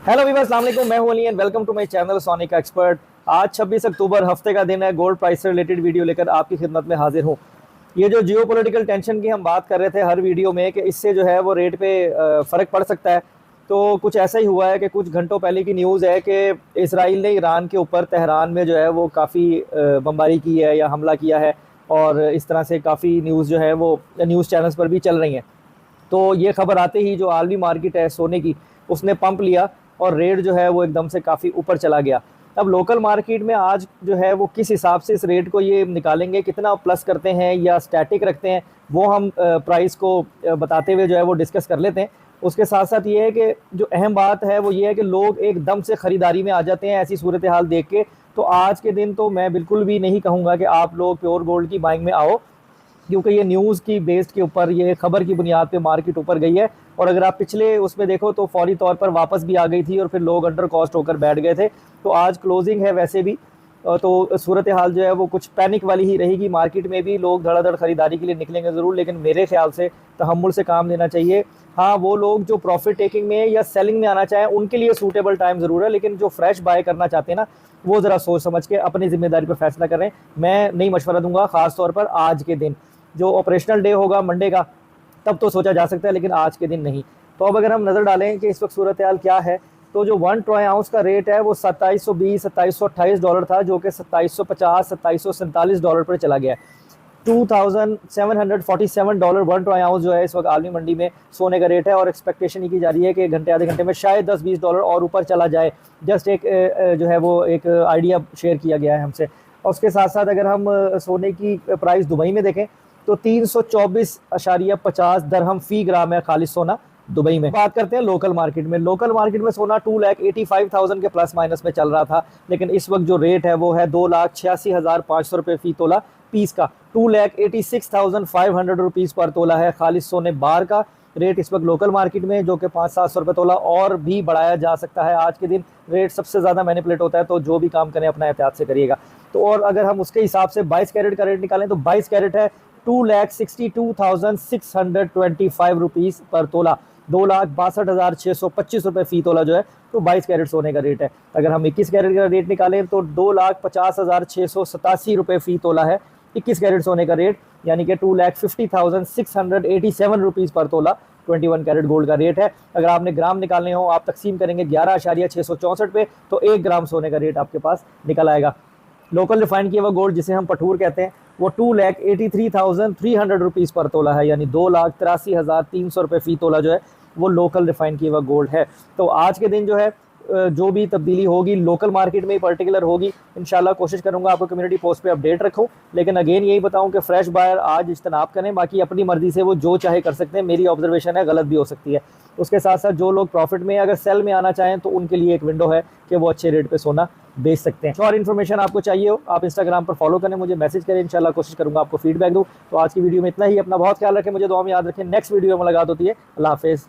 Hello Weaver, अस्सलाम वालेकुम। मैं हूं Ali and welcome to my channel Sonic Expert. आज 26 अक्टूबर हफ्ते का दिन है। गोल्ड प्राइस से रिलेटेड वीडियो लेकर आपकी खिदमत में हाजिर हूं। ये जो जियो पॉलिटिकल टेंशन की हम बात कर रहे थे हर वीडियो में कि इससे जो है वो रेट पे फ़र्क पड़ सकता है, तो कुछ ऐसा ही हुआ है कि कुछ घंटों पहले की न्यूज़ है कि इसराइल ने ईरान के ऊपर तेहरान में जो है वो काफ़ी बमबारी की है या हमला किया है, और इस तरह से काफ़ी न्यूज़ जो है वो न्यूज़ चैनल्स पर भी चल रही हैं। तो ये खबर आते ही जो आलमी मार्केट है सोने की, उसने पंप लिया और रेट जो है वो एकदम से काफ़ी ऊपर चला गया। अब लोकल मार्केट में आज जो है वो किस हिसाब से इस रेट को ये निकालेंगे, कितना प्लस करते हैं या स्टैटिक रखते हैं, वो हम प्राइस को बताते हुए जो है वो डिस्कस कर लेते हैं। उसके साथ साथ ये है कि जो अहम बात है वो ये है कि लोग एकदम से ख़रीदारी में आ जाते हैं ऐसी सूरत हाल देख के। तो आज के दिन तो मैं बिल्कुल भी नहीं कहूँगा कि आप लोग प्योर गोल्ड की बाइंग में आओ, क्योंकि ये न्यूज़ की बेस्ड के ऊपर, ये खबर की बुनियाद पे मार्केट ऊपर गई है। और अगर आप पिछले उसमें देखो तो फौरी तौर पर वापस भी आ गई थी और फिर लोग अंडर कॉस्ट होकर बैठ गए थे। तो आज क्लोजिंग है वैसे भी, तो सूरत हाल जो है वो कुछ पैनिक वाली ही रहेगी। मार्केट में भी लोग धड़ाधड़ खरीदारी के लिए निकलेंगे ज़रूर, लेकिन मेरे ख्याल से तहम्मुल से काम लेना चाहिए। हाँ, वो लोग जो प्रॉफिट टेकिंग में या सेलिंग में आना चाहें उनके लिए सूटेबल टाइम ज़रूर है, लेकिन जो फ्रेश बाय करना चाहते हैं ना, वो ज़रा सोच समझ के अपनी जिम्मेदारी पर फैसला करें। मैं नहीं मशवरा दूंगा, ख़ास तौर पर आज के दिन जो ऑपरेशनल डे होगा मंडे का, तब तो सोचा जा सकता है, लेकिन आज के दिन नहीं। तो अब अगर हम नज़र डालें कि इस वक्त सूरत हाल क्या है, तो जो 1 ट्रॉय आउंस का रेट है वो 2720 2728 डॉलर था, जो कि 2750 2747 डॉलर पर चला गया है। 2747 डॉलर 1 ट्रॉय आउंस जो है इस वक्त आलमी मंडी में सोने का रेट है। और एक्सपेक्टेशन ये की जा रही है कि घंटे आधे घंटे में शायद 10-20 डॉलर और ऊपर चला जाए। जस्ट एक जो है वो एक आइडिया शेयर किया गया है हमसे। और उसके साथ साथ अगर हम सोने की प्राइस दुबई में देखें तो 324.50 दरहम फी ग्राम है खालिश सोना दुबई में। बात करते हैं लोकल मार्केट में। लोकल मार्केट में सोना 2,85,000 के प्लस माइनस में चल रहा था, लेकिन इस वक्त जो रेट है वो है 2,86,500 रुपये फी तोला पीस का। 2,86,500 रुपीज़ पर तोला है खालिश सोने बार का रेट इस वक्त लोकल मार्केट में, जो कि 500-700 रुपये तोला और भी बढ़ाया जा सकता है। आज के दिन रेट सबसे ज़्यादा मैनिपुलेट होता है, तो जो भी काम करें अपना एहतियात से करिएगा। तो और अगर हम उसके हिसाब से 22 कैरेट का रेट निकालें तो 22 कैरेट है 2,62,625 रुपीज़ पर तोला। 2,62,625 रुपये फ़ी तोला जो है तो 22 कैरेट सोने का रेट है। अगर हम 21 कैरेट का रेट निकालें तो 2,50,687 रुपये फ़ी तोला है 21 कैरेट सोने का रेट, यानी कि 2,50,687 रुपीज़ पर तोला 21 कैरेट गोल्ड का रेट है। अगर आपने ग्राम निकालने हो, आप तकसीम करेंगे 11,664 पे, तो 1 ग्राम सोने का रेट आपके पास निकल आएगा। लोकल रिफाइंड किया हुआ गोल्ड जिसे हम पठूर कहते हैं वो 2,83,300 रुपीज़ पर तोला है, यानी 2,83,300 रुपये फ़ी तोला जो है वो लोकल रिफाइन किया हुआ गोल्ड है। तो आज के दिन जो है जो भी तब्दीली होगी लोकल मार्केट में पर्टिकुलर होगी, इंशाल्लाह कोशिश करूंगा आपको कम्युनिटी पोस्ट पे अपडेट रखूं। लेकिन अगेन यही बताऊं कि फ्रेश बायर आज इज्तनाब करें, बाकी अपनी मर्जी से वो जो चाहे कर सकते हैं। मेरी ऑब्जर्वेशन है, गलत भी हो सकती है। उसके साथ साथ जो लोग प्रॉफिट में अगर सेल में आना चाहें तो उनके लिए एक विंडो है कि वो अच्छे रेट पे सोना बेच सकते हैं। और इन्फॉर्मेशन आपको चाहिए हो, आप इंस्टाग्राम पर फॉलो करें, मुझे मैसेज करें, इंशाल्लाह कोशिश करूंगा आपको फीडबैक दूं। तो आज की वीडियो में इतना ही। अपना बहुत ख्याल रखें, मुझे दुआ में याद रखें। नेक्स्ट वीडियो में मुलाकात होती है। अल्लाह हाफिज़।